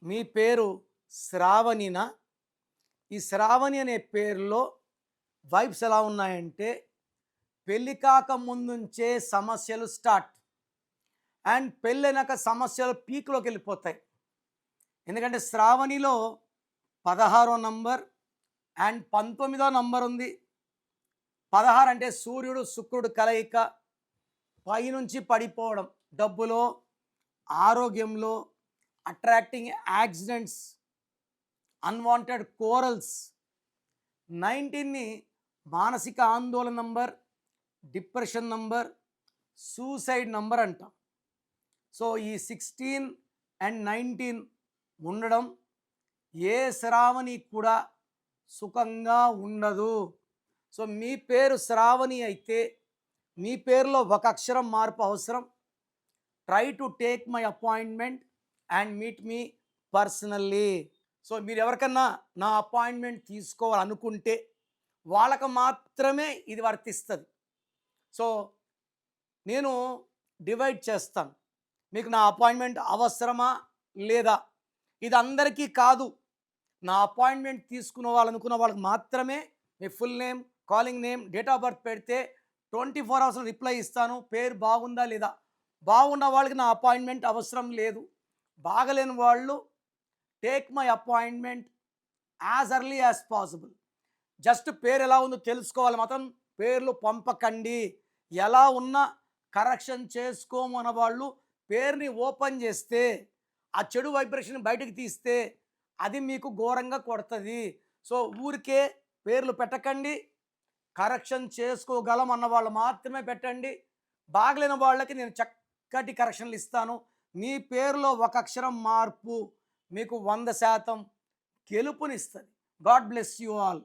మీ పేరు శ్రావణినా? ఈ శ్రావణి అనే పేరులో వైబ్స్ ఎలా ఉన్నాయంటే, పెళ్లి కాక ముందుంచే సమస్యలు స్టార్ట్. అండ్ పెళ్ళైనాక సమస్యలు పీక్‌లోకి వెళ్ళిపోతాయి. ఎందుకంటే శ్రావణిలో 16 నంబర్ అండ్ 19 నంబర్ ఉంది. 16 అంటే సూర్యుడు, శుక్రుడు కలయిక. పైనుంచి పడిపోవడం. డబ్బులో, ఆరోగ్యంలో, అట్రాక్టింగ్ యాక్సిడెంట్స్, అన్‌వాంటెడ్ కోరల్స్. 19ని మానసిక ఆందోళన number, depression number, suicide number అంటాం. సో ఈ 16 అండ్ 19 ఉండడం ఏ శ్రావణి కూడా సుఖంగా ఉండదు. సో మీ పేరు శ్రావణి అయితే మీ పేరులో ఒక అక్షరం మార్పు అవసరం. Try to take my appointment and meet me personally. So మీరు ఎవరికన్నా నా అపాయింట్మెంట్ తీసుకోవాలనుకుంటే వాళ్ళకు మాత్రమే ఇది వర్తిస్తుంది. సో నేను డివైడ్ చేస్తాను. మీకు నా అపాయింట్మెంట్ అవసరమా లేదా? ఇది అందరికీ కాదు. నా అపాయింట్మెంట్ తీసుకున్న వాళ్ళకి మాత్రమే మీ full name, calling name, date of birth పెడితే 24 అవర్స్లో రిప్లై ఇస్తాను. పేరు బాగుందా లేదా? బాగున్న వాళ్ళకి నా అపాయింట్మెంట్ అవసరం లేదు. బాగలేని వాళ్ళు take my appointment as early as possible. Just పేరు ఎలా ఉందో తెలుసుకోవాలి మాత్రం పేర్లు పంపకండి. ఎలా ఉన్నా కరెక్షన్ చేసుకోమన్న వాళ్ళు పేరుని ఓపెన్ చేస్తే, ఆ చెడు వైబ్రేషన్ బయటకు తీస్తే అది మీకు ఘోరంగా కొడుతుంది. సో ఊరికే పేర్లు పెట్టకండి. కరెక్షన్ చేసుకోగలం అన్న వాళ్ళు మాత్రమే పెట్టండి. బాగలేని వాళ్ళకి నేను చక్కటి కరెక్షన్లు ఇస్తాను. మీ పేరులో ఒక అక్షరం మార్పు మీకు 100% గెలుపునిస్తుంది. God bless you all.